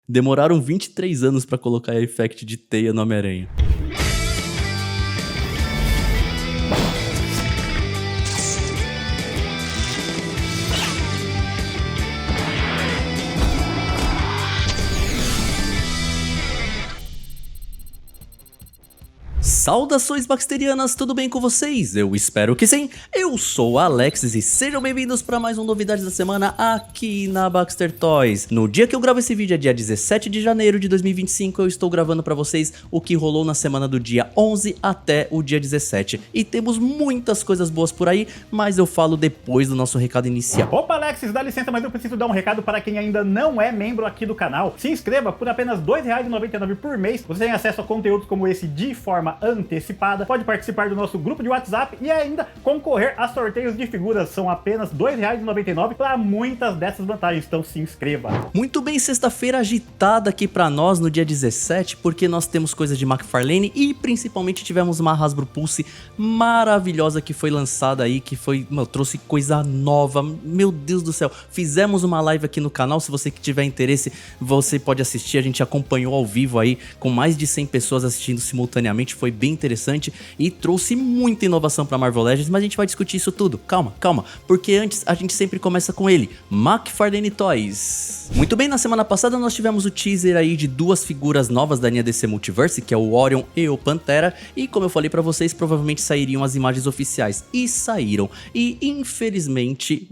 Demoraram 23 anos pra colocar effect de teia no Homem-Aranha. Saudações Baxterianas, tudo bem com vocês? Eu espero que sim. Eu sou o Alexis e sejam bem-vindos para mais um Novidades da Semana aqui na Baxter Toys. No dia que eu gravo esse vídeo, é dia 17 de janeiro de 2025, eu estou gravando para vocês o que rolou na semana do dia 11 até o dia 17. E temos muitas coisas boas por aí, mas eu falo depois do nosso recado inicial. Opa, Alexis, dá licença, mas eu preciso dar um recado para quem ainda não é membro aqui do canal. Se inscreva por apenas R$ 2,99 por mês. Você tem acesso a conteúdos como esse de forma antecipada, pode participar do nosso grupo de WhatsApp e ainda concorrer a sorteios de figuras. São apenas R$ 2,99 para muitas dessas vantagens, então se inscreva. Muito bem, sexta-feira agitada aqui pra nós no dia 17, porque nós temos coisas de McFarlane e principalmente tivemos uma Hasbro Pulse maravilhosa que foi lançada aí, que foi, trouxe coisa nova, meu Deus do céu. Fizemos uma live aqui no canal, se você que tiver interesse, você pode assistir, a gente acompanhou ao vivo aí, com mais de 100 pessoas assistindo simultaneamente, foi bem interessante e trouxe muita inovação pra Marvel Legends, mas a gente vai discutir isso tudo, calma, porque antes a gente sempre começa com ele, McFarlane Toys. Muito bem, na semana passada nós tivemos o teaser aí de duas figuras novas da linha DC Multiverse, que é o Orion e o Pantera, e como eu falei pra vocês, provavelmente sairiam as imagens oficiais, e saíram, e infelizmente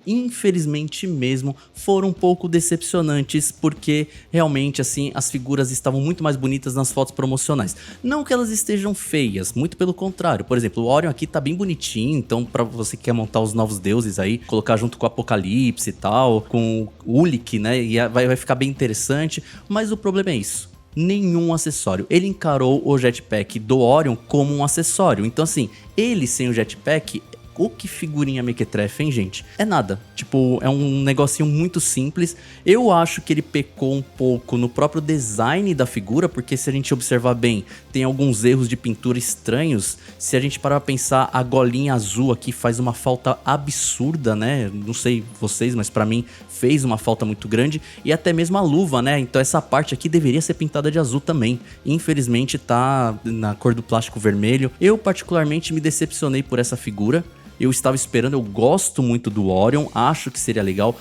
mesmo, foram um pouco decepcionantes, porque realmente assim, as figuras estavam muito mais bonitas nas fotos promocionais. Não que elas estejam feias, muito pelo contrário. Por exemplo, o Orion aqui tá bem bonitinho, então pra você que quer montar os novos deuses aí, colocar junto com o Apocalipse e tal, com o Ulik, né, e vai ficar bem interessante, mas o problema é isso. Nenhum acessório. Ele encarou o jetpack do Orion como um acessório, então assim, ele sem o jetpack, o que figurinha mequetrefe, hein, gente? É nada. Tipo, é um negocinho muito simples. Eu acho que ele pecou um pouco no próprio design da figura, porque se a gente observar bem, tem alguns erros de pintura estranhos. Se a gente parar pra pensar, a golinha azul aqui faz uma falta absurda, né? Não sei vocês, mas pra mim fez uma falta muito grande. E até mesmo a luva, né? Então essa parte aqui deveria ser pintada de azul também. Infelizmente tá na cor do plástico vermelho. Eu particularmente me decepcionei por essa figura. Eu estava esperando, eu gosto muito do Orion, acho que seria legal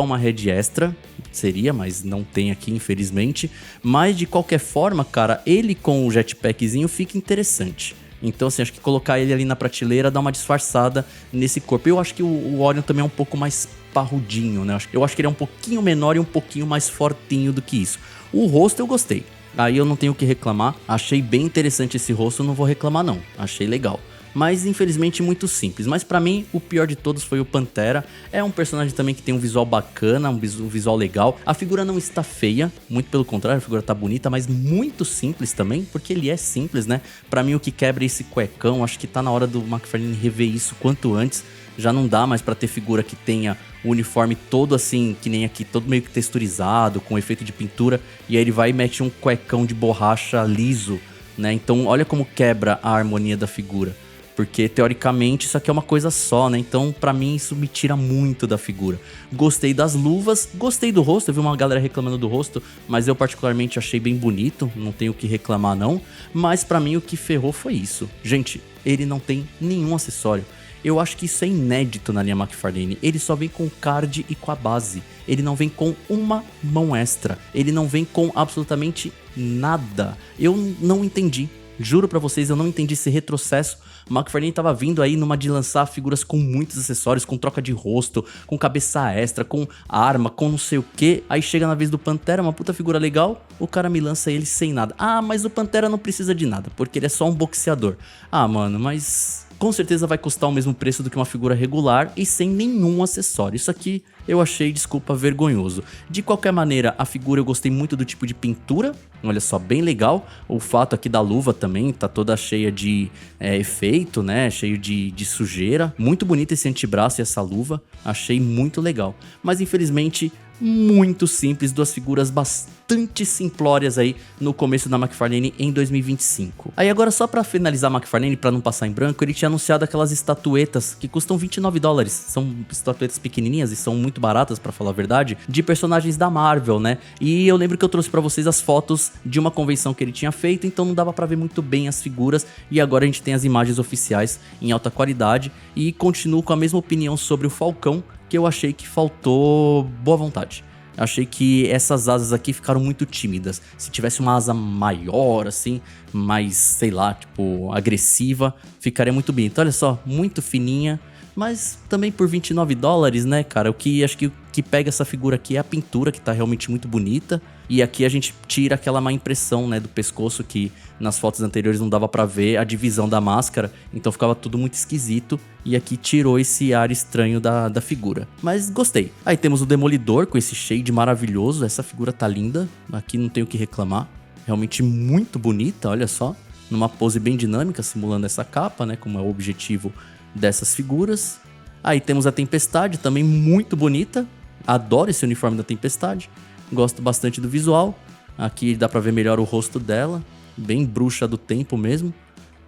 uma head extra, seria, mas não tem aqui infelizmente, mas de qualquer forma, cara, ele com o jetpackzinho fica interessante. Então assim, acho que colocar ele ali na prateleira dá uma disfarçada nesse corpo. Eu acho que o Orion também é um pouco mais parrudinho, né? Eu acho que ele é um pouquinho menor e um pouquinho mais fortinho do que isso. O rosto eu gostei, aí eu não tenho o que reclamar, achei bem interessante esse rosto, não vou reclamar não, achei legal. Mas infelizmente muito simples, mas pra mim o pior de todos foi o Pantera. É um personagem também que tem um visual bacana, um visual legal. A figura não está feia, muito pelo contrário, a figura tá bonita, mas muito simples também, porque ele é simples, né? Pra mim o que quebra é esse cuecão, acho que tá na hora do McFarlane rever isso quanto antes. Já não dá mais pra ter figura que tenha o uniforme todo assim, que nem aqui, todo meio que texturizado, com efeito de pintura, e aí ele vai e mete um cuecão de borracha liso, né? Então olha como quebra a harmonia da figura. Porque, teoricamente, isso aqui é uma coisa só, né? Então, pra mim, isso me tira muito da figura. Gostei das luvas, gostei do rosto. Eu vi uma galera reclamando do rosto, mas eu particularmente achei bem bonito. Não tenho o que reclamar, não. Mas, pra mim, o que ferrou foi isso. Gente, ele não tem nenhum acessório. Eu acho que isso é inédito na linha McFarlane. Ele só vem com o card e com a base. Ele não vem com uma mão extra. Ele não vem com absolutamente nada. Eu não entendi. Juro pra vocês, eu não entendi esse retrocesso. O McFarlane tava vindo aí numa de lançar figuras com muitos acessórios, com troca de rosto, com cabeça extra, com arma, com não sei o que. Aí chega na vez do Pantera, uma puta figura legal, o cara me lança ele sem nada. Ah, mas o Pantera não precisa de nada, porque ele é só um boxeador. Ah, mano, mas com certeza vai custar o mesmo preço do que uma figura regular e sem nenhum acessório. Isso aqui eu achei, desculpa, vergonhoso. De qualquer maneira, a figura eu gostei muito do tipo de pintura, olha só, bem legal. O fato aqui da luva também tá toda cheia de efeito, né, cheio de sujeira. Muito bonito esse antebraço e essa luva, achei muito legal. Mas infelizmente muito simples, duas figuras bastante simplórias aí no começo da McFarlane em 2025. Aí agora só pra finalizar a McFarlane, pra não passar em branco, ele tinha anunciado aquelas estatuetas que custam $29. São estatuetas pequenininhas e são muito baratas, pra falar a verdade, de personagens da Marvel, né? E eu lembro que eu trouxe pra vocês as fotos de uma convenção que ele tinha feito, então não dava pra ver muito bem as figuras, e agora a gente tem as imagens oficiais em alta qualidade, e continuo com a mesma opinião sobre o Falcão, que eu achei que faltou boa vontade. Achei que essas asas aqui ficaram muito tímidas. Se tivesse uma asa maior, assim, mais, sei lá, tipo, agressiva, ficaria muito bonito. Olha só, muito fininha, mas também por $29, né, cara? O que acho que o que pega essa figura aqui é a pintura, que tá realmente muito bonita. E aqui a gente tira aquela má impressão, né, do pescoço, que nas fotos anteriores não dava pra ver a divisão da máscara, então ficava tudo muito esquisito. E aqui tirou esse ar estranho da figura. Mas gostei. Aí temos o Demolidor com esse shade maravilhoso, essa figura tá linda, aqui não tenho o que reclamar. Realmente muito bonita, olha só. Numa pose bem dinâmica, simulando essa capa, né, como é o objetivo dessas figuras. Aí temos a Tempestade, também muito bonita. Adoro esse uniforme da Tempestade. Gosto bastante do visual. Aqui dá pra ver melhor o rosto dela. Bem bruxa do tempo mesmo.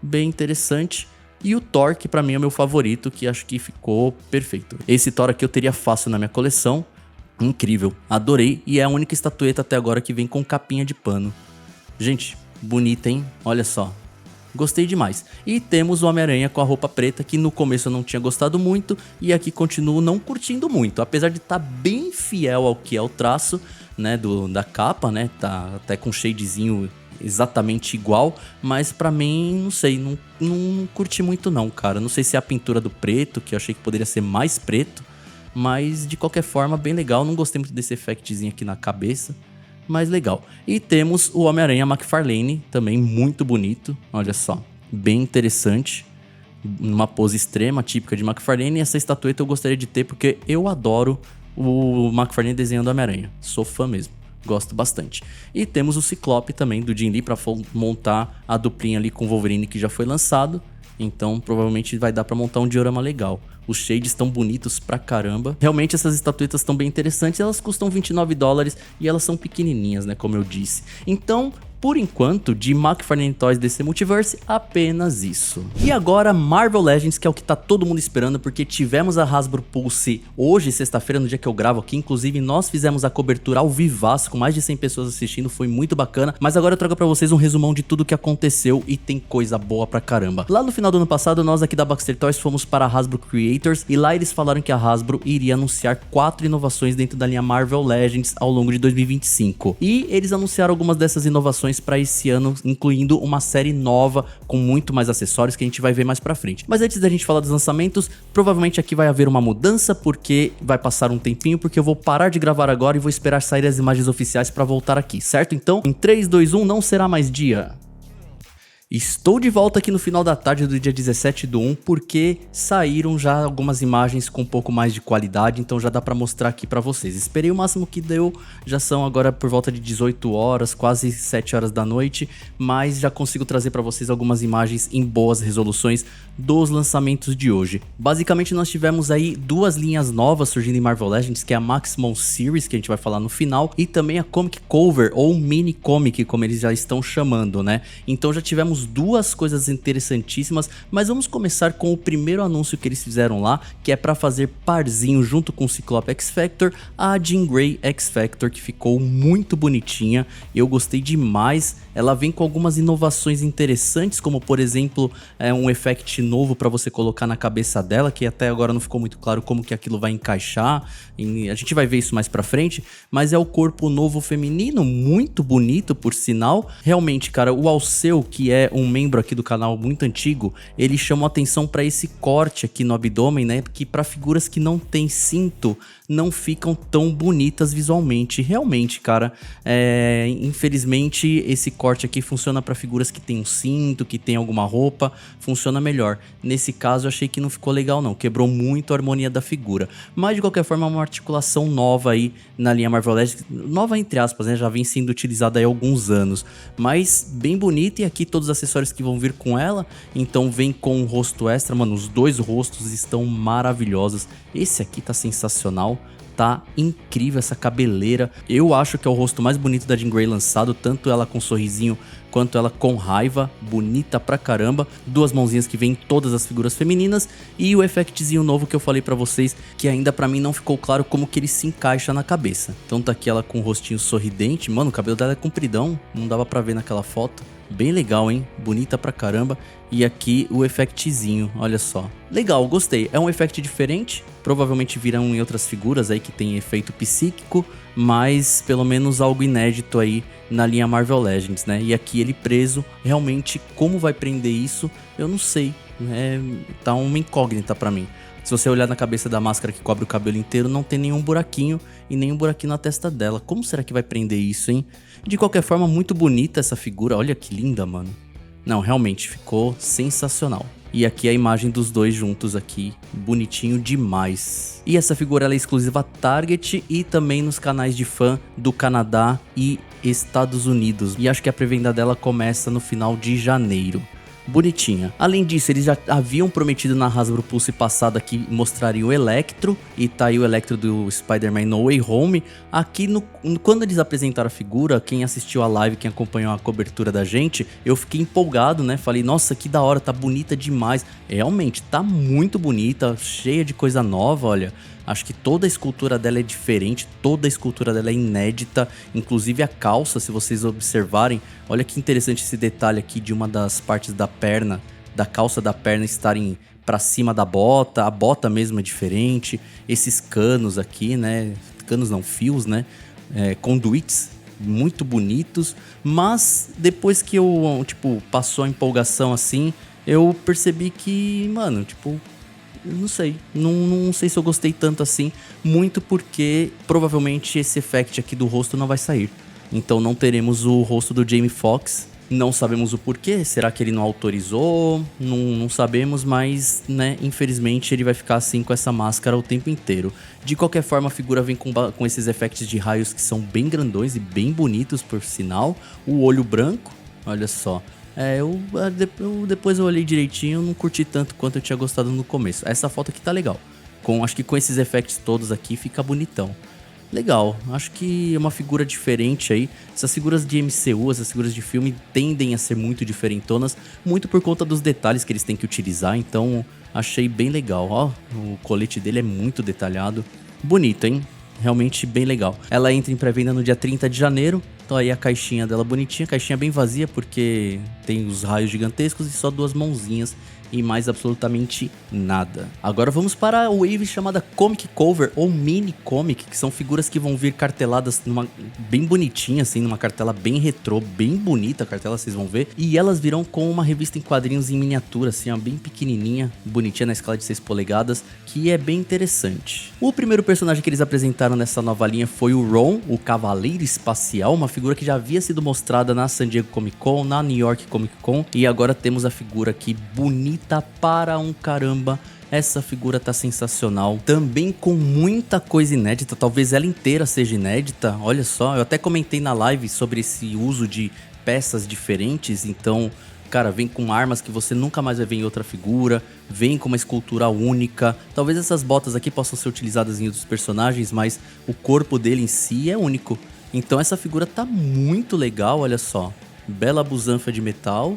Bem interessante. E o Thor, que pra mim é o meu favorito, que acho que ficou perfeito. Esse Thor aqui eu teria fácil na minha coleção. Incrível. Adorei. E é a única estatueta até agora que vem com capinha de pano. Gente, bonita, hein? Olha só. Gostei demais. E temos o Homem-Aranha com a roupa preta, que no começo eu não tinha gostado muito, e aqui continuo não curtindo muito. Apesar de estar bem fiel ao que é o traço, né, da capa, né, tá até com shadezinho exatamente igual, mas pra mim, não sei, não curti muito não, cara. Não sei se é a pintura do preto, que eu achei que poderia ser mais preto, mas de qualquer forma, bem legal. Não gostei muito desse effectzinho aqui na cabeça, mas legal. E temos o Homem-Aranha McFarlane, também muito bonito, olha só, bem interessante, numa pose extrema, típica de McFarlane. E essa estatueta eu gostaria de ter porque eu adoro o McFarlane desenhando Homem-Aranha, sou fã mesmo, gosto bastante. E temos o Ciclope também, do Jim Lee, pra montar a duplinha ali com o Wolverine, que já foi lançado. Então provavelmente vai dar pra montar um diorama legal. Os shades estão bonitos pra caramba. Realmente essas estatuetas estão bem interessantes. Elas custam $29 e elas são pequenininhas, né, como eu disse. Então, por enquanto, de McFarlane Toys DC Multiverse, apenas isso. E agora Marvel Legends, que é o que tá todo mundo esperando, porque tivemos a Hasbro Pulse hoje, sexta-feira, no dia que eu gravo aqui. Inclusive, nós fizemos a cobertura ao vivaço, com mais de 100 pessoas assistindo, foi muito bacana. Mas agora eu trago pra vocês um resumão de tudo que aconteceu e tem coisa boa pra caramba. Lá no final do ano passado, nós aqui da Baxter Toys fomos para a Hasbro Creators, e lá eles falaram que a Hasbro iria anunciar 4 inovações dentro da linha Marvel Legends ao longo de 2025. E eles anunciaram algumas dessas inovações para esse ano, incluindo uma série nova com muito mais acessórios que a gente vai ver mais pra frente. Mas antes da gente falar dos lançamentos, provavelmente aqui vai haver uma mudança, porque vai passar um tempinho, porque eu vou parar de gravar agora e vou esperar sair as imagens oficiais para voltar aqui, certo? Então, em 3, 2, 1, não será mais dia. Estou de volta aqui no final da tarde do dia 17/1, porque saíram já algumas imagens com um pouco mais de qualidade, então já dá pra mostrar aqui pra vocês. Esperei o máximo que deu, já são agora por volta de 18 horas, quase 7 horas da noite, mas já consigo trazer pra vocês algumas imagens em boas resoluções dos lançamentos de hoje. Basicamente nós tivemos aí duas linhas novas surgindo em Marvel Legends, que é a Maximum Series, que a gente vai falar no final, e também a Comic Cover, ou Mini Comic, como eles já estão chamando, né? Então já tivemos duas coisas interessantíssimas, mas vamos começar com o primeiro anúncio que eles fizeram lá, que é para fazer parzinho junto com o Ciclope X-Factor, a Jean Grey X-Factor, que ficou muito bonitinha, eu gostei demais. Ela vem com algumas inovações interessantes, como por exemplo, um effect novo para você colocar na cabeça dela, que até agora não ficou muito claro como que aquilo vai encaixar, a gente vai ver isso mais pra frente, mas é o corpo novo feminino, muito bonito por sinal. Realmente, cara, o Alceu, que é um membro aqui do canal muito antigo, ele chamou atenção para esse corte aqui no abdômen, né, que para figuras que não tem cinto, não ficam tão bonitas visualmente. Realmente, cara, infelizmente esse corte aqui funciona para figuras que tem um cinto, que tem alguma roupa, funciona melhor. Nesse caso eu achei que não ficou legal não, quebrou muito a harmonia da figura. Mas de qualquer forma é uma articulação nova aí na linha Marvel Legends, nova entre aspas, né, já vem sendo utilizada aí há alguns anos, mas bem bonita. E aqui todos os acessórios que vão vir com ela, então vem com um rosto extra, mano, os dois rostos estão maravilhosos. Esse aqui tá sensacional, tá incrível essa cabeleira. Eu acho que é o rosto mais bonito da Jean Grey lançado, tanto ela com sorrisinho quanto ela com raiva, bonita pra caramba. Duas mãozinhas que vem em todas as figuras femininas e o effectzinho novo que eu falei pra vocês, que ainda pra mim não ficou claro como que ele se encaixa na cabeça. Então tá aqui ela com o rostinho sorridente, mano, o cabelo dela é compridão, não dava pra ver naquela foto. Bem legal, hein? Bonita pra caramba. E aqui o effectzinho, olha só. Legal, gostei. É um effect diferente. Provavelmente virão em outras figuras aí que tem efeito psíquico, mas pelo menos algo inédito aí na linha Marvel Legends, né? E aqui ele preso, realmente como vai prender isso, eu não sei. Tá uma incógnita pra mim. Se você olhar na cabeça da máscara que cobre o cabelo inteiro, não tem nenhum buraquinho e nenhum buraquinho na testa dela. Como será que vai prender isso, hein? De qualquer forma, muito bonita essa figura. Olha que linda, mano. Não, realmente, ficou sensacional. E aqui a imagem dos dois juntos aqui, bonitinho demais. E essa figura ela é exclusiva Target e também nos canais de fã do Canadá e Estados Unidos. E acho que a pré-venda dela começa no final de janeiro. Bonitinha. Além disso, eles já haviam prometido na Hasbro Pulse passada que mostrariam o Electro, e tá aí o Electro do Spider-Man No Way Home. Aqui, quando eles apresentaram a figura, quem assistiu a live, quem acompanhou a cobertura da gente, eu fiquei empolgado, né? Falei, nossa, que da hora, tá bonita demais. Realmente, tá muito bonita, cheia de coisa nova, olha. Acho que toda a escultura dela é diferente, toda a escultura dela é inédita, inclusive a calça, se vocês observarem, olha que interessante esse detalhe aqui de uma das partes da perna, da calça da perna estarem pra cima da bota, a bota mesmo é diferente, esses canos aqui, né, canos não, fios, né, conduits, muito bonitos, mas depois que eu, tipo, passou a empolgação assim, eu percebi que, mano, tipo... Não sei, não sei se eu gostei tanto assim, muito porque provavelmente esse effect aqui do rosto não vai sair. Então não teremos o rosto do Jamie Foxx, não sabemos o porquê, será que ele não autorizou? Não sabemos, mas, né, infelizmente ele vai ficar assim com essa máscara o tempo inteiro. De qualquer forma, a figura vem com esses effects de raios que são bem grandões e bem bonitos, por sinal. O olho branco, olha só. Depois eu olhei direitinho, não curti tanto quanto eu tinha gostado no começo. Essa foto aqui tá legal. Acho que com esses effects todos aqui fica bonitão. Legal, acho que é uma figura diferente aí. Essas figuras de MCU, essas figuras de filme tendem a ser muito diferentonas, muito por conta dos detalhes que eles têm que utilizar. Então achei bem legal, ó. O colete dele é muito detalhado. Bonito, hein? Realmente bem legal. Ela entra em pré-venda no dia 30 de janeiro. Então aí a caixinha dela bonitinha, caixinha bem vazia porque tem os raios gigantescos e só duas mãozinhas e mais absolutamente nada. Agora vamos para a wave chamada Comic Cover ou Mini Comic, que são figuras que vão vir carteladas bem bonitinha assim, numa cartela bem retrô, bem bonita a cartela, vocês vão ver. E elas virão com uma revista em quadrinhos em miniatura, assim, ó, bem pequenininha, bonitinha na escala de 6 polegadas, que é bem interessante. O primeiro personagem que eles apresentaram nessa nova linha foi o Ron, o Cavaleiro Espacial, uma figura que já havia sido mostrada na San Diego Comic Con, na New York Comic Con, e agora temos a figura aqui bonita para um caramba. Essa figura tá sensacional, também com muita coisa inédita, talvez ela inteira seja inédita. Olha só, eu até comentei na live sobre esse uso de peças diferentes, então, cara, vem com armas que você nunca mais vai ver em outra figura, vem com uma escultura única. Talvez essas botas aqui possam ser utilizadas em outros personagens, mas o corpo dele em si é único. Então essa figura tá muito legal, olha só, bela busanfa de metal.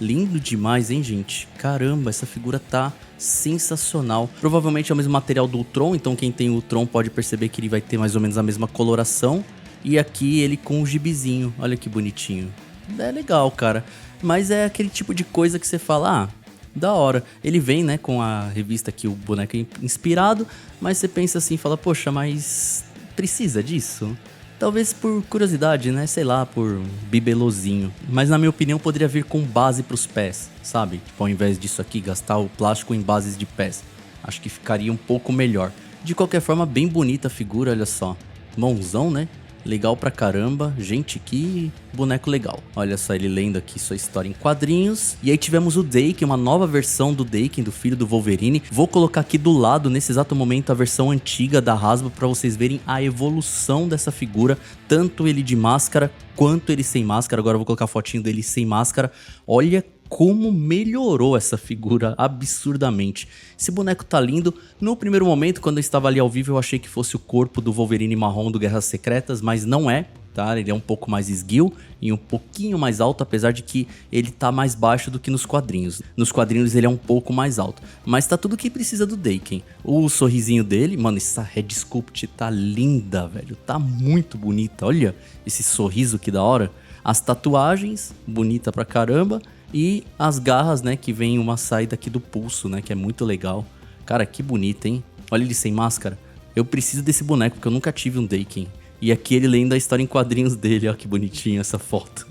Lindo demais, hein, gente? Caramba, essa figura tá sensacional. Provavelmente é o mesmo material do Ultron, então quem tem o Ultron pode perceber que ele vai ter mais ou menos a mesma coloração. E aqui ele com o gibizinho, olha que bonitinho. É legal, cara. Mas é aquele tipo de coisa que você fala, ah, da hora. Ele vem, né, com a revista aqui, o boneco inspirado, mas você pensa assim, fala, poxa, mas precisa disso? Talvez por curiosidade, né? Sei lá, por bibelozinho. Mas na minha opinião poderia vir com base pros pés, sabe? Tipo, ao invés disso aqui, gastar o plástico em bases de pés. Acho que ficaria um pouco melhor. De qualquer forma, bem bonita a figura, olha só. Mãozão, né? Legal pra caramba. Gente, que boneco legal. Olha só ele lendo aqui sua história em quadrinhos. E aí tivemos o Daken, uma nova versão do Daken, do filho do Wolverine. Vou colocar aqui do lado, nesse exato momento, a versão antiga da Hasbro pra vocês verem a evolução dessa figura. Tanto ele de máscara, quanto ele sem máscara. Agora eu vou colocar a fotinho dele sem máscara. Olha como melhorou essa figura absurdamente. Esse boneco tá lindo. No primeiro momento, quando eu estava ali ao vivo, eu achei que fosse o corpo do Wolverine marrom do Guerras Secretas, mas não é, tá? Ele é um pouco mais esguio e um pouquinho mais alto, apesar de que ele tá mais baixo do que nos quadrinhos. Nos quadrinhos ele é um pouco mais alto, mas tá tudo que precisa do Daken. O sorrisinho dele, mano, essa Red Sculpt tá linda, velho. Tá muito bonita, olha esse sorriso que da hora. As tatuagens, bonita pra caramba. E as garras, né, que vem uma saída aqui do pulso, né, que é muito legal. Cara, que bonita, hein? Olha ele sem máscara. Eu preciso desse boneco, porque eu nunca tive um Daken. E aqui ele lendo a história em quadrinhos dele, ó, que bonitinho essa foto.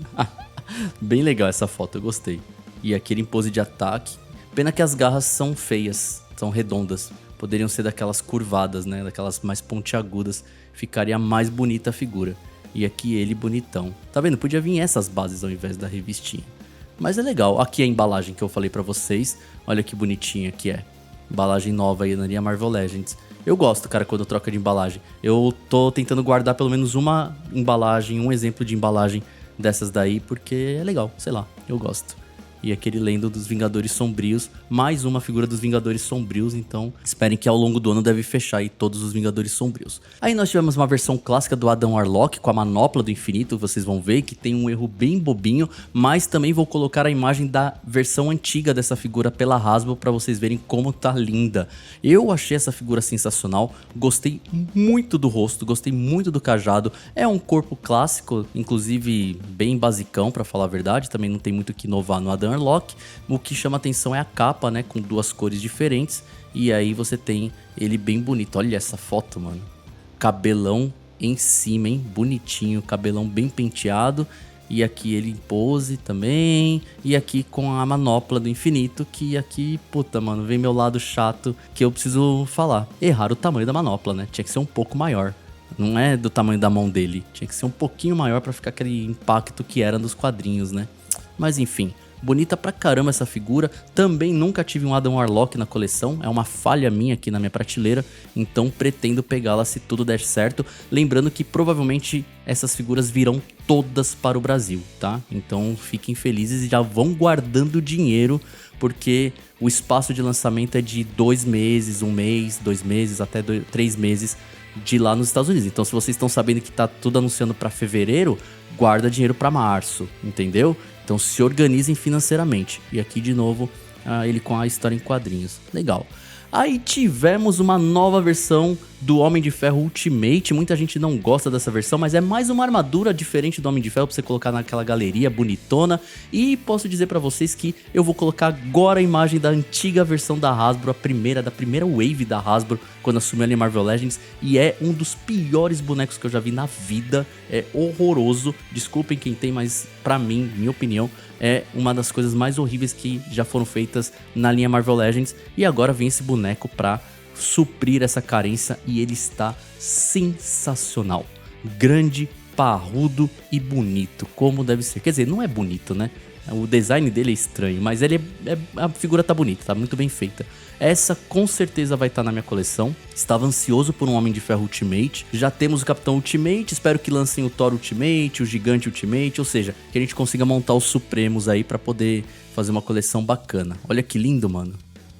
Bem legal essa foto, eu gostei. E aqui ele em pose de ataque. Pena que as garras são feias, são redondas. Poderiam ser daquelas curvadas, né, daquelas mais pontiagudas. Ficaria mais bonita a figura. E aqui ele bonitão. Tá vendo? Podia vir essas bases ao invés da revistinha. Mas é legal. Aqui é a embalagem que eu falei pra vocês. Olha que bonitinha que é. Embalagem nova aí na linha Marvel Legends. Eu gosto, cara, quando troca de embalagem. Eu tô tentando guardar pelo menos uma embalagem, um exemplo de embalagem dessas daí, porque é legal, sei lá, eu gosto. E aquele lendo dos Vingadores Sombrios, mais uma figura dos Vingadores Sombrios, então esperem que ao longo do ano deve fechar aí todos os Vingadores Sombrios. Aí nós tivemos uma versão clássica do Adam Warlock com a manopla do infinito, vocês vão ver que tem um erro bem bobinho, mas também vou colocar a imagem da versão antiga dessa figura pela Hasbro para vocês verem como tá linda. Eu achei essa figura sensacional, gostei muito do rosto, gostei muito do cajado, é um corpo clássico, inclusive bem basicão para falar a verdade, também não tem muito o que inovar no Adam Warlock. O que chama atenção é a capa, né, com duas cores diferentes, e aí você tem ele bem bonito. Olha essa foto, mano, cabelão em cima, hein, bonitinho, cabelão bem penteado, e aqui ele em pose também, e aqui com a manopla do infinito, que aqui, puta, mano, vem meu lado chato, que eu preciso falar, errar o tamanho da manopla, né, tinha que ser um pouco maior. Não é do tamanho da mão dele, tinha que ser um pouquinho maior pra ficar aquele impacto que era nos quadrinhos, né, mas enfim. Bonita pra caramba essa figura. Também nunca tive um Adam Warlock na coleção. É uma falha minha aqui na minha prateleira. Então pretendo pegá-la se tudo der certo. Lembrando que provavelmente essas figuras virão todas para o Brasil, tá? Então fiquem felizes e já vão guardando dinheiro. Porque o espaço de lançamento é de 2 meses, 1 mês, 2 meses, até 3 meses de lá nos Estados Unidos. Então se vocês estão sabendo que tá tudo anunciando para fevereiro, guarda dinheiro para março, entendeu? Então se organizem financeiramente. E aqui de novo, ele com a história em quadrinhos. Legal. Aí tivemos uma nova versão do Homem de Ferro Ultimate. Muita gente não gosta dessa versão, mas é mais uma armadura diferente do Homem de Ferro pra você colocar naquela galeria bonitona. E posso dizer pra vocês que eu vou colocar agora a imagem da antiga versão da Hasbro, da primeira wave da Hasbro, quando assumiu ali Marvel Legends. E é um dos piores bonecos que eu já vi na vida. É horroroso. Desculpem quem tem, mas pra mim, minha opinião, é uma das coisas mais horríveis que já foram feitas na linha Marvel Legends. E agora vem esse boneco pra suprir essa carência e ele está sensacional. Grande, parrudo e bonito, como deve ser. Quer dizer, não é bonito, né? O design dele é estranho, mas ele a figura tá bonita, tá muito bem feita. Essa com certeza vai estar na minha coleção. Estava ansioso por um Homem de Ferro Ultimate. Já temos o Capitão Ultimate, espero que lancem o Thor Ultimate, o Gigante Ultimate, ou seja, que a gente consiga montar os Supremos aí pra poder fazer uma coleção bacana. Olha que lindo, mano.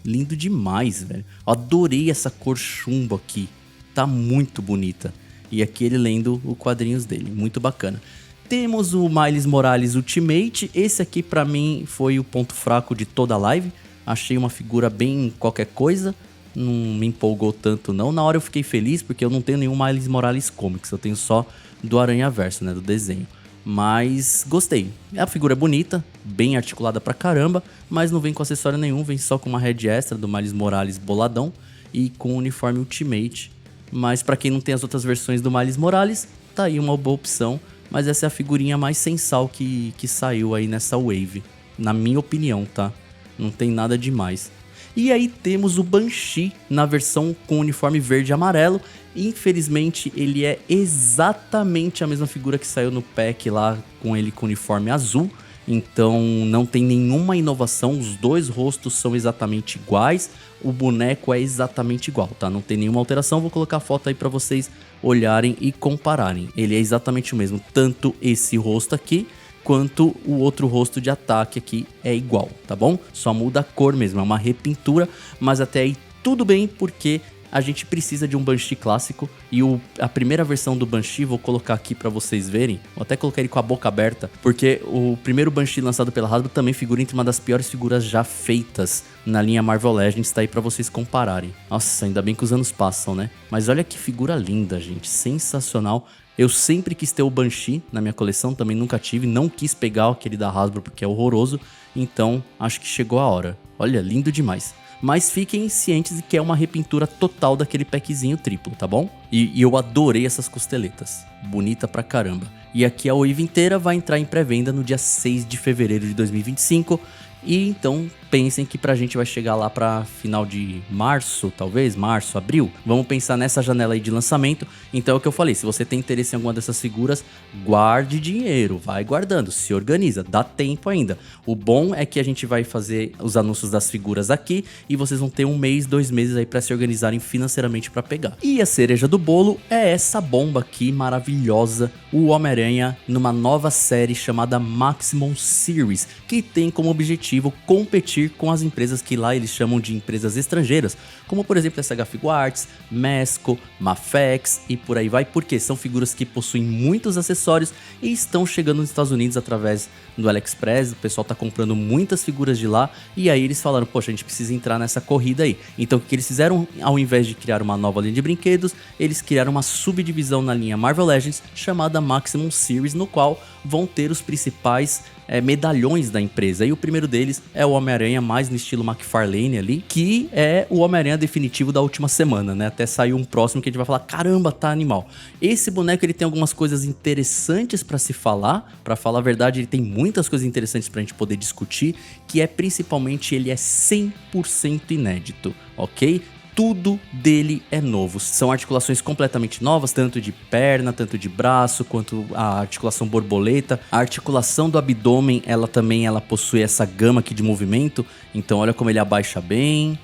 Lindo demais, velho. Adorei essa cor chumbo aqui. Tá muito bonita. E aqui ele lendo os quadrinhos dele. Muito bacana. Temos o Miles Morales Ultimate. Esse aqui pra mim foi o ponto fraco de toda a live. Achei uma figura bem qualquer coisa. Não me empolgou tanto não. Na hora eu fiquei feliz porque eu não tenho nenhum Miles Morales Comics. Eu tenho só do Aranhaverso, né? Do desenho. Mas gostei. A figura é bonita, bem articulada pra caramba, mas não vem com acessório nenhum, vem só com uma head extra do Miles Morales boladão e com o uniforme Ultimate. Mas pra quem não tem as outras versões do Miles Morales, tá aí uma boa opção. Mas essa é a figurinha mais sensal que saiu aí nessa wave, na minha opinião, tá? Não tem nada demais. E aí temos o Banshee na versão com uniforme verde e amarelo. Infelizmente ele é exatamente a mesma figura que saiu no pack lá com ele com uniforme azul. Então não tem nenhuma inovação, os dois rostos são exatamente iguais. O boneco é exatamente igual, tá? Não tem nenhuma alteração, vou colocar a foto aí pra vocês olharem e compararem. Ele é exatamente o mesmo, tanto esse rosto aqui quanto o outro rosto de ataque aqui é igual, tá bom? Só muda a cor mesmo, é uma repintura, mas até aí tudo bem, porque a gente precisa de um Banshee clássico e a primeira versão do Banshee, vou colocar aqui pra vocês verem, vou até colocar ele com a boca aberta, porque o primeiro Banshee lançado pela Hasbro também figura entre uma das piores figuras já feitas na linha Marvel Legends, tá aí pra vocês compararem. Nossa, ainda bem que os anos passam, né? Mas olha que figura linda, gente, sensacional. Eu sempre quis ter o Banshee na minha coleção, também nunca tive, não quis pegar aquele da Hasbro porque é horroroso, então acho que chegou a hora. Olha, lindo demais. Mas fiquem cientes de que é uma repintura total daquele packzinho triplo, tá bom? E eu adorei essas costeletas, bonita pra caramba. E aqui a Wave inteira vai entrar em pré-venda no dia 6 de fevereiro de 2025, e então pensem que pra gente vai chegar lá pra final de março, talvez, março, abril. Vamos pensar nessa janela aí de lançamento. Então é o que eu falei, se você tem interesse em alguma dessas figuras, guarde dinheiro, vai guardando, se organiza, dá tempo ainda. O bom é que a gente vai fazer os anúncios das figuras aqui e vocês vão ter 1 mês, 2 meses aí pra se organizarem financeiramente pra pegar. E a cereja do bolo é essa bomba aqui maravilhosa, o Homem-Aranha numa nova série chamada Maximum Series, que tem como objetivo competir com as empresas que lá eles chamam de empresas estrangeiras, como por exemplo a SH Figuarts, Mesco, Mafex e por aí vai, porque são figuras que possuem muitos acessórios e estão chegando nos Estados Unidos através do AliExpress. O pessoal tá comprando muitas figuras de lá e aí eles falaram, poxa, a gente precisa entrar nessa corrida aí. Então o que eles fizeram? Ao invés de criar uma nova linha de brinquedos, eles criaram uma subdivisão na linha Marvel Legends chamada Maximum Series, no qual vão ter os principais medalhões da empresa. E o primeiro deles é o Homem-Aranha, mais no estilo McFarlane ali, que é o Homem-Aranha definitivo da última semana, né? Até sair um próximo que a gente vai falar, caramba, tá animal. Esse boneco, ele tem algumas coisas interessantes pra se falar. Pra falar a verdade, ele tem muitas coisas interessantes pra gente poder discutir, que é principalmente, ele é 100% inédito, ok? Tudo dele é novo, são articulações completamente novas, tanto de perna, tanto de braço, quanto a articulação borboleta. A articulação do abdômen, ela possui essa gama aqui de movimento, então olha como ele abaixa bem,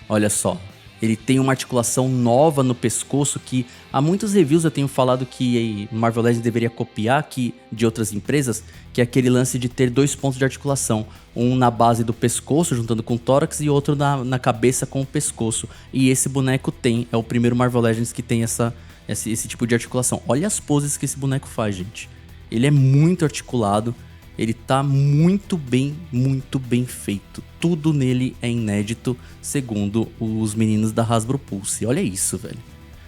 olha só. Ele tem uma articulação nova no pescoço que há muitos reviews eu tenho falado que Marvel Legends deveria copiar aqui de outras empresas, que é aquele lance de ter 2 pontos de articulação. Um na base do pescoço, juntando com o tórax, e outro na cabeça com o pescoço. E esse boneco tem, é o primeiro Marvel Legends que tem esse tipo de articulação. Olha as poses que esse boneco faz, gente. Ele é muito articulado. Ele tá muito bem feito. Tudo nele é inédito, segundo os meninos da Hasbro Pulse. Olha isso, velho.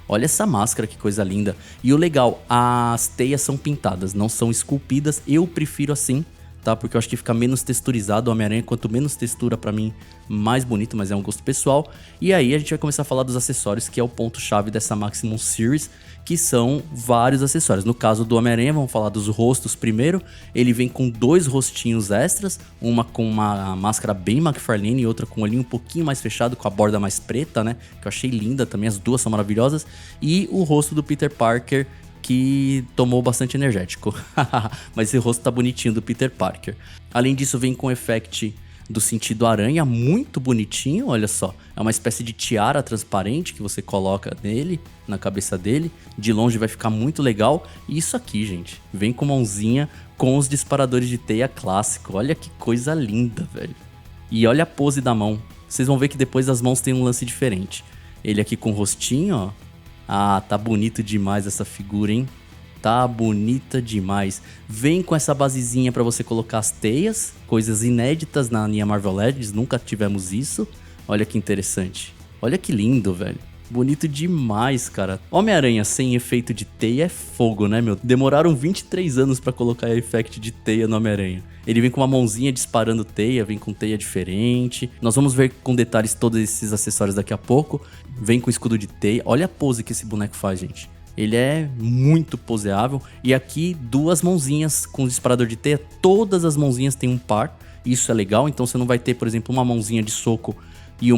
Olha essa máscara, que coisa linda. E o legal, as teias são pintadas, não são esculpidas. Eu prefiro assim, tá? Porque eu acho que fica menos texturizado o Homem-Aranha. Quanto menos textura, pra mim, mais bonito, mas é um gosto pessoal. E aí a gente vai começar a falar dos acessórios, que é o ponto-chave dessa Maximum Series, que são vários acessórios. No caso do Homem-Aranha, vamos falar dos rostos primeiro. Ele vem com 2 rostinhos extras, uma com uma máscara bem McFarlane e outra com o olhinho um pouquinho mais fechado, com a borda mais preta, né? Que eu achei linda também, as duas são maravilhosas. E o rosto do Peter Parker, que tomou bastante energético. Mas esse rosto tá bonitinho do Peter Parker. Além disso, vem com o effect do sentido aranha, muito bonitinho, olha só. É uma espécie de tiara transparente que você coloca nele, na cabeça dele. De longe vai ficar muito legal. E isso aqui, gente, vem com mãozinha com os disparadores de teia clássico. Olha que coisa linda, velho. E olha a pose da mão. Vocês vão ver que depois as mãos tem um lance diferente. Ele aqui com o rostinho, ó. Ah, tá bonito demais essa figura, hein? Tá bonita demais. Vem com essa basezinha pra você colocar as teias. Coisas inéditas na linha Marvel Legends. Nunca tivemos isso. Olha que interessante. Olha que lindo, velho. Bonito demais, cara. Homem-Aranha sem efeito de teia é fogo, né, meu? Demoraram 23 anos pra colocar efeito de teia no Homem-Aranha. Ele vem com uma mãozinha disparando teia, vem com teia diferente. Nós vamos ver com detalhes todos esses acessórios daqui a pouco. Vem com escudo de teia. Olha a pose que esse boneco faz, gente. Ele é muito poseável. E aqui 2 mãozinhas com disparador de teia. Todas as mãozinhas têm um par. Isso é legal. Então você não vai ter, por exemplo, uma mãozinha de soco e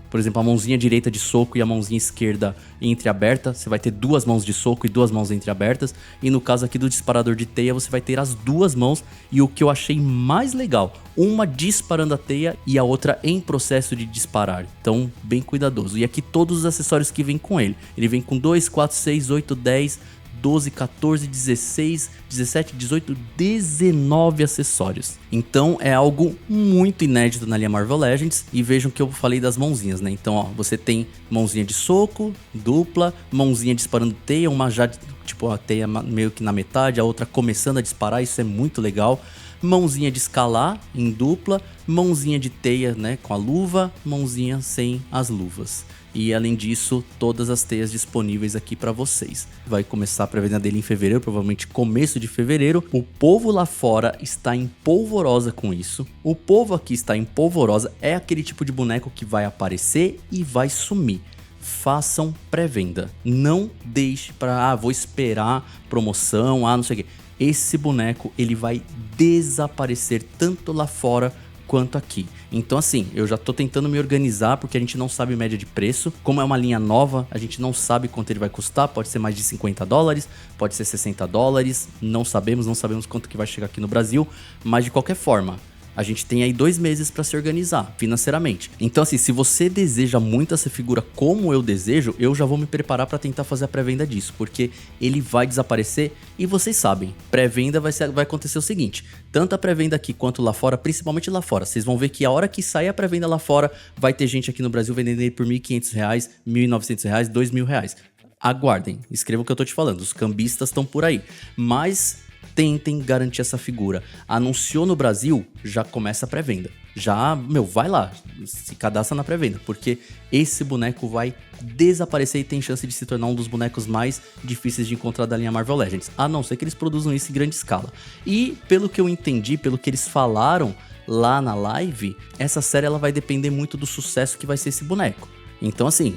por exemplo, a mãozinha direita de soco e a mãozinha esquerda entreaberta. Você vai ter 2 mãos de soco e 2 mãos entreabertas. E no caso aqui do disparador de teia, você vai ter as 2 mãos. E o que eu achei mais legal, uma disparando a teia e a outra em processo de disparar. Então, bem cuidadoso. E aqui todos os acessórios que vem com ele. Ele vem com 2, 4, 6, 8, 10... 12, 14, 16, 17, 18, 19 acessórios. Então é algo muito inédito na linha Marvel Legends. E vejam que eu falei das mãozinhas, né? Então, ó, você tem mãozinha de soco, dupla, mãozinha disparando teia, uma já, tipo, a teia meio que na metade, a outra começando a disparar, isso é muito legal. Mãozinha de escalar em dupla, mãozinha de teia, né, com a luva, mãozinha sem as luvas. E além disso, todas as teias disponíveis aqui para vocês. Vai começar a pré-venda dele em fevereiro, provavelmente começo de fevereiro. O povo lá fora está em polvorosa com isso. O povo aqui está em polvorosa, é aquele tipo de boneco que vai aparecer e vai sumir. Façam pré-venda. Não deixe para, vou esperar promoção, não sei o quê. Esse boneco, ele vai desaparecer tanto lá fora quanto aqui. Então assim, eu já tô tentando me organizar porque a gente não sabe média de preço. Como é uma linha nova, a gente não sabe quanto ele vai custar. Pode ser mais de $50, pode ser $60, não sabemos quanto que vai chegar aqui no Brasil. Mas de qualquer forma, a gente tem aí 2 meses para se organizar financeiramente. Então assim, se você deseja muito essa figura como eu desejo, eu já vou me preparar para tentar fazer a pré-venda disso, porque ele vai desaparecer e vocês sabem, pré-venda vai acontecer o seguinte, tanto a pré-venda aqui quanto lá fora, principalmente lá fora, vocês vão ver que a hora que sair a pré-venda lá fora, vai ter gente aqui no Brasil vendendo ele por R$1.500, R$1.900, R$2.000. Aguardem, escreva o que eu tô te falando, os cambistas estão por aí, mas tentem garantir essa figura. Anunciou no Brasil, já começa a pré-venda. Já, vai lá, se cadastra na pré-venda, porque esse boneco vai desaparecer e tem chance de se tornar um dos bonecos mais difíceis de encontrar da linha Marvel Legends, a não ser que eles produzam isso em grande escala. E pelo que eu entendi, pelo que eles falaram lá na live, essa série ela vai depender muito do sucesso que vai ser esse boneco. Então assim,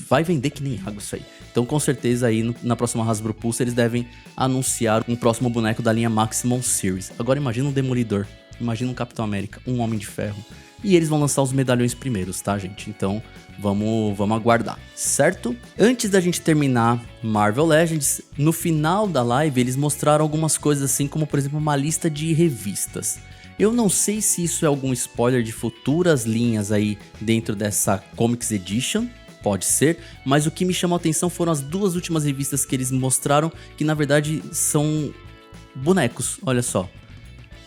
vai vender que nem água isso aí. Então com certeza aí na próxima Hasbro Pulse eles devem anunciar um próximo boneco da linha Maximum Series. Agora imagina um Demolidor, imagina um Capitão América, um Homem de Ferro. E eles vão lançar os medalhões primeiros, tá gente? Então vamos aguardar, certo? Antes da gente terminar Marvel Legends, no final da live eles mostraram algumas coisas assim, como por exemplo uma lista de revistas. Eu não sei se isso é algum spoiler de futuras linhas aí dentro dessa Comics Edition, pode ser, mas o que me chamou a atenção foram as 2 últimas revistas que eles mostraram, que na verdade são bonecos, olha só.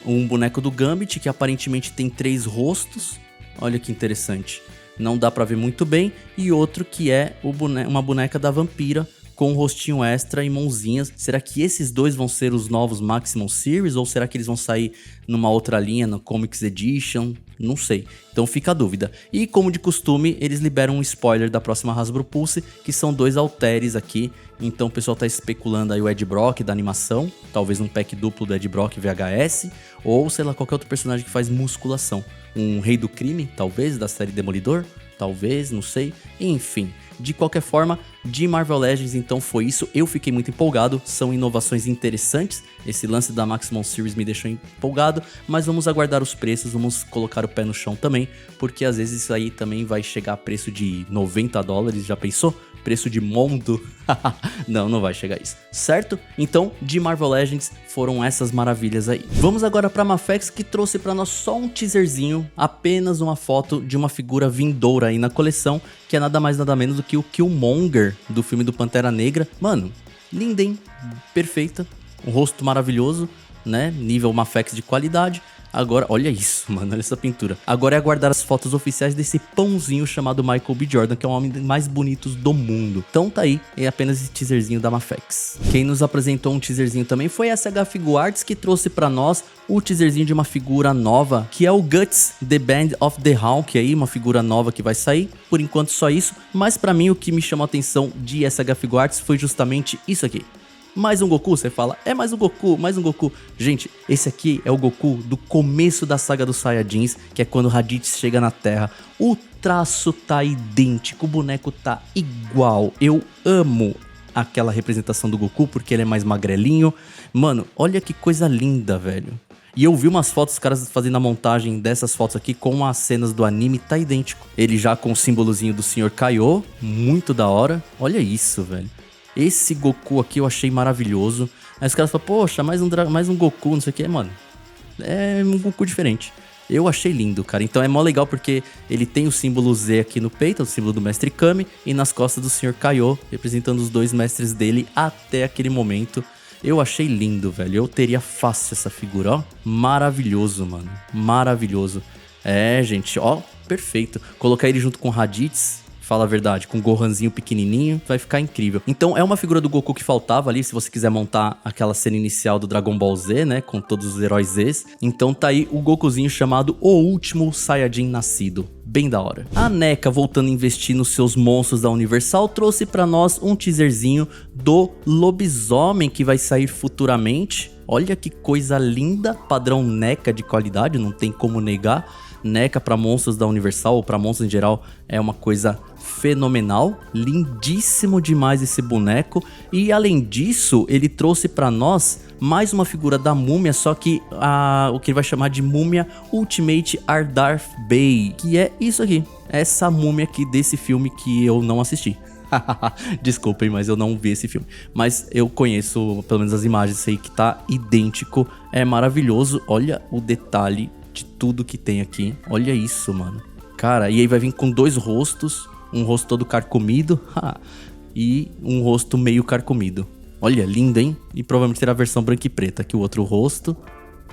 Um boneco do Gambit, que aparentemente tem 3 rostos, olha que interessante, não dá pra ver muito bem, e outro que é uma boneca da Vampira, com um rostinho extra e mãozinhas. Será que esses 2 vão ser os novos Maximum Series? Ou será que eles vão sair numa outra linha, na Comics Edition? Não sei. Então fica a dúvida. E como de costume, eles liberam um spoiler da próxima Hasbro Pulse, que são 2 halteres aqui. Então o pessoal tá especulando aí o Ed Brock da animação, talvez um pack duplo do Ed Brock VHS, ou sei lá, qualquer outro personagem que faz musculação. Um Rei do Crime, talvez, da série Demolidor? Talvez, não sei. Enfim, de qualquer forma, de Marvel Legends então foi isso. Eu fiquei muito empolgado, são inovações interessantes. Esse lance da Maximum Series me deixou empolgado, mas vamos aguardar os preços, vamos colocar o pé no chão também, porque às vezes isso aí também vai chegar a preço de $90, já pensou? Preço de mundo? Não vai chegar a isso, certo? Então, de Marvel Legends foram essas maravilhas aí. Vamos agora para Mafex, que trouxe para nós só um teaserzinho, apenas uma foto de uma figura vindoura aí na coleção, que é nada mais nada menos do que o Killmonger do filme do Pantera Negra. Mano, linda, hein? Perfeita, um rosto maravilhoso, né? Nível Mafex de qualidade. Agora, olha isso, mano, olha essa pintura. Agora é aguardar as fotos oficiais desse pãozinho chamado Michael B. Jordan, que é o homem mais bonito do mundo. Então tá aí, é apenas esse teaserzinho da Mafex. Quem nos apresentou um teaserzinho também foi a SH Figuarts, que trouxe pra nós o teaserzinho de uma figura nova, que é o Guts, The Band of the Hulk, aí, uma figura nova que vai sair. Por enquanto só isso, mas pra mim o que me chamou a atenção de SH Figuarts foi justamente isso aqui. Mais um Goku, você fala, é mais um Goku, mais um Goku. Gente, esse aqui é o Goku do começo da saga dos Saiyajins, que é quando o Raditz chega na Terra. O traço tá idêntico, o boneco tá igual. Eu amo aquela representação do Goku, porque ele é mais magrelinho. Mano, olha que coisa linda, velho. E eu vi umas fotos, os caras fazendo a montagem dessas fotos aqui com as cenas do anime, tá idêntico. Ele já com o símbolozinho do Sr. Kaiô, muito da hora. Olha isso, velho. Esse Goku aqui eu achei maravilhoso. Aí os caras falam, poxa, mais um Goku, não sei o que, mano. É um Goku diferente. Eu achei lindo, cara. Então é mó legal porque ele tem o símbolo Z aqui no peito, o símbolo do Mestre Kami, e nas costas do Sr. Kaiô, representando os dois mestres dele até aquele momento. Eu achei lindo, velho. Eu teria fácil essa figura, ó. Maravilhoso, mano. Maravilhoso. É, gente, ó, perfeito. Colocar ele junto com Raditz, fala a verdade, com o Gohanzinho pequenininho, vai ficar incrível. Então é uma figura do Goku que faltava ali, se você quiser montar aquela cena inicial do Dragon Ball Z, né, com todos os heróis Zs. Então tá aí o Gokuzinho chamado O Último Saiyajin Nascido. Bem da hora. A NECA, voltando a investir nos seus monstros da Universal, trouxe pra nós um teaserzinho do lobisomem que vai sair futuramente. Olha que coisa linda, padrão NECA de qualidade, não tem como negar. NECA para monstros da Universal ou para monstros em geral é uma coisa fenomenal, lindíssimo demais esse boneco. E além disso, ele trouxe para nós mais uma figura da múmia, só que o que ele vai chamar de múmia Ultimate Ardarth Bey, que é isso aqui, essa múmia aqui desse filme que eu não assisti. Desculpem, mas eu não vi esse filme. Mas eu conheço pelo menos as imagens, sei que tá idêntico, é maravilhoso. Olha o detalhe de tudo que tem aqui. Olha isso, mano. Cara, e aí vai vir com dois rostos. Um rosto todo carcomido e um rosto meio carcomido. Olha, lindo, hein? E provavelmente terá a versão branca e preta. Aqui o outro rosto.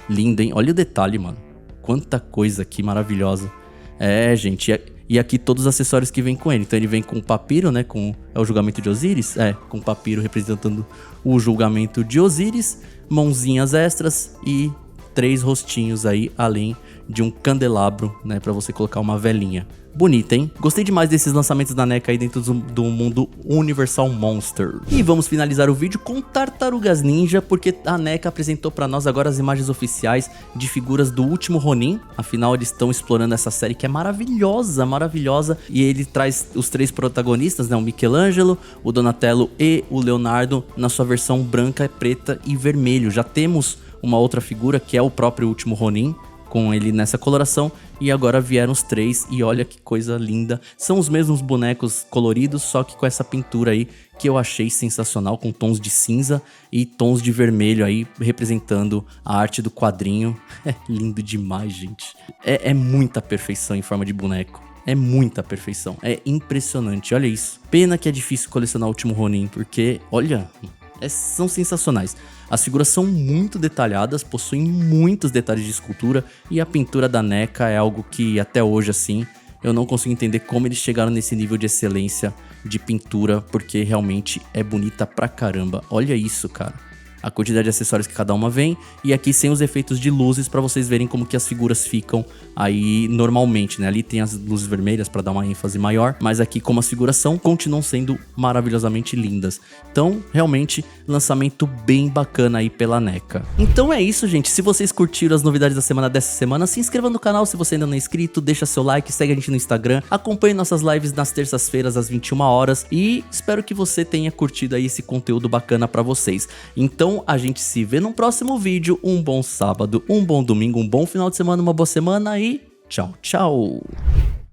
Lindo, hein? Olha o detalhe, mano. Quanta coisa aqui maravilhosa. É, gente. E aqui todos os acessórios que vem com ele. Então ele vem com o papiro, né? É o julgamento de Osíris? É, com o papiro representando o julgamento de Osíris. Mãozinhas extras e 3 rostinhos aí, além de um candelabro, né, pra você colocar uma velinha. Bonita, hein? Gostei demais desses lançamentos da NECA aí dentro do mundo Universal Monster. E vamos finalizar o vídeo com Tartarugas Ninja, porque a NECA apresentou pra nós agora as imagens oficiais de figuras do último Ronin. Afinal, eles estão explorando essa série que é maravilhosa, maravilhosa. E ele traz os 3 protagonistas, né? O Michelangelo, o Donatello e o Leonardo na sua versão branca, preta e vermelho. Já temos uma outra figura que é o próprio último Ronin, com ele nessa coloração, e agora vieram os 3 e olha que coisa linda. São os mesmos bonecos coloridos, só que com essa pintura aí que eu achei sensacional, com tons de cinza e tons de vermelho aí, representando a arte do quadrinho. É lindo demais, gente. É muita perfeição em forma de boneco. É muita perfeição, é impressionante, olha isso. Pena que é difícil colecionar o último Ronin, porque, olha, são sensacionais. As figuras são muito detalhadas, possuem muitos detalhes de escultura, e a pintura da NECA é algo que até hoje, assim, eu não consigo entender como eles chegaram nesse nível de excelência de pintura, porque realmente é bonita pra caramba. Olha isso, cara. A quantidade de acessórios que cada uma vem, e aqui sem os efeitos de luzes pra vocês verem como que as figuras ficam aí normalmente, né? Ali tem as luzes vermelhas pra dar uma ênfase maior, mas aqui como as figuras são, continuam sendo maravilhosamente lindas. Então, realmente, lançamento bem bacana aí pela NECA. Então é isso, gente. Se vocês curtiram as novidades da semana dessa semana, se inscreva no canal se você ainda não é inscrito, deixa seu like, segue a gente no Instagram, acompanhe nossas lives nas terças-feiras às 21 horas e espero que você tenha curtido aí esse conteúdo bacana pra vocês. Então, a gente se vê no próximo vídeo. Um bom sábado, um bom domingo, um bom final de semana, uma boa semana e tchau, tchau!